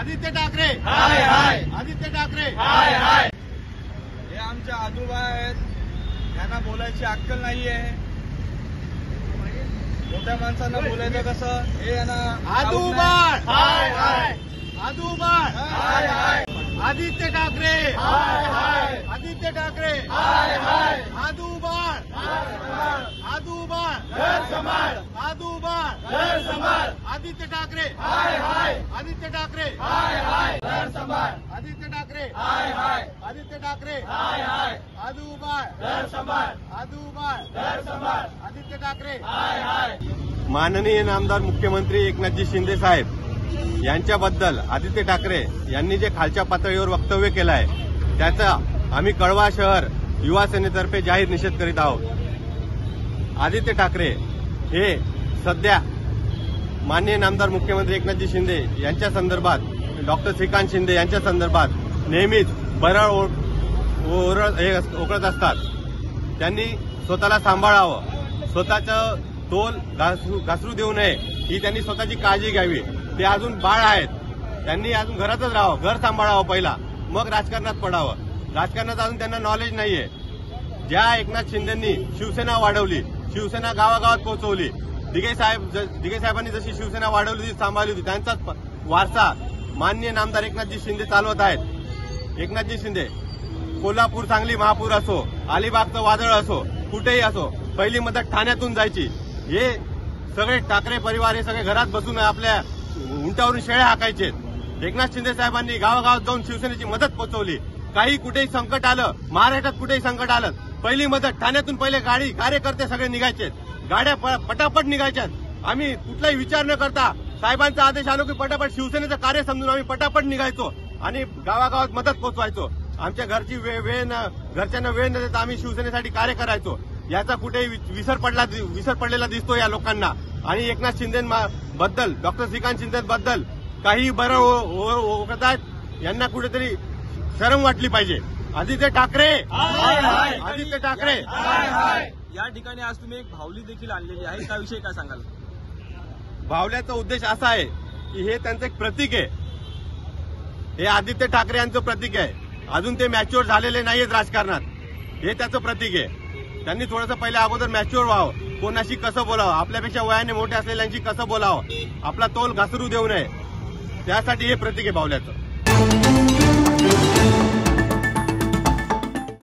आदित्य ठाकरे हाय हाय, आदित्य ठाकरे हाय हाय। हे आमच्या आजोबा आहेत, यांना बोलायची अक्कल नाहीये. मोठ्या माणसांना बोलायचं कसं हे यांना आदूबाळ हाय हाय, आदूबाळ हाय हाय, आदित्य ठाकरे हाय हाय, आदित्य ठाकरे हाय हाय। आदूबाळ आदूबाळ घर संभाळ, आदूबाळ घर संभाळ, आदित्य ठाकरे हाय हाय, आदित्य ठाकरे हाय हाय। घर संभाळ, आदित्य ठाकरे हाय हाय, आदित्य ठाकरे हाय हाय। आदूबाळ घर संभाळ, आदूबाळ घर संभाळ, आदित्य ठाकरे हाय हाय। माननीय नामदार मुख्यमंत्री एकनाथजी शिंदे साहेब यांच्याबद्दल आदित्य ठाकरे यांनी जे खालच्या पातळीवर वक्तव्य केलं आहे त्याचा आम्ही कळवा शहर युवा सेनेतर्फे जाहीर निषेध करीत आहोत. आदित्य ठाकरे हे सध्या माननीय नामदार मुख्यमंत्री एकनाथजी शिंदे यांच्या संदर्भात डॉक्टर श्रीकांत शिंदे यांच्या संदर्भात नेहमीच बरळ ओकळत असतात. त्यांनी स्वतःला सांभाळावं, स्वतःचं तोल घासरू देऊ नये ही त्यांनी स्वतःची काळजी घ्यावी. ते अजून बाळ आहेत, त्यांनी अजून घरातच राहावं, घर सांभाळावं पहिला, मग राजकारणात पडावं. राजकारणात अजून त्यांना नॉलेज नाहीये. ज्या एकनाथ शिंदेंनी शिवसेना वाढवली, शिवसेना गावागावात पोहोचवली, दिघे साहेबांनी जशी शिवसेना वाढवली होती, सांभाळली होती, त्यांचाच वारसा माननीय नामदार एकनाथजी शिंदे चालवत आहेत. एकनाथजी शिंदे कोल्हापूर, सांगली महापूर असो, अलिबागचं वादळ असो, कुठेही असो, पहिली मदत ठाण्यातून जायची. हे सगळे ठाकरे परिवार हे सगळे घरात बसून आपल्या उंटावरून शेळ्या हाकायचे. एकनाथ शिंदे साहेबांनी गावागावात जाऊन शिवसेनेची मदत पोहोचवली. काही कुठेही संकट आलं, महाराष्ट्रात कुठेही संकट आलं, पहिली मदत ठाण्यातून पहिले गाडी, कार्यकर्ते सगळे निघायचे, गाड्या पटापट निघायच्यात. आम्ही कुठलाही विचार न करता साहेबांचा आदेश आलो की पटापट शिवसेनेचं कार्य समजून आम्ही पटापट निघायचो आणि गावागावात मदत पोहोचवायचो. आमच्या घरची घरच्यांना वेळ न देता आम्ही शिवसेनेसाठी कार्य करायचो. याचा कुठेही विसर पडलेला दिसतो या लोकांना. आणि एकनाथ शिंदेबद्दल, डॉक्टर श्रीकांत शिंदेबद्दल काही बरं ओळखतात, यांना कुठेतरी शरम वाटली पाहिजे. आदित्य ठाकरे आदित्य ठाकरे या ठिकाणी आज तुम्ही एक भावली देखील आणलेली आहे, त्याविषयी काय सांगाल? भावल्याचा उद्देश असा आहे की हे त्यांचं एक प्रतीक आहे. हे आदित्य ठाकरे यांचं प्रतीक आहे. अजून ते मॅच्युअर झालेले नाहीयेत राजकारणात, हे त्याचं प्रतीक आहे. त्यांनी थोडंसं पहिल्या अगोदर मॅच्युअर व्हावं, कोणाशी कसं बोलावं, आपल्यापेक्षा वयाने मोठे असलेल्यांशी कसं बोलावं, आपला तोल घसरू देऊ नये, त्यासाठी हे प्रतीक आहे भावल्याचं.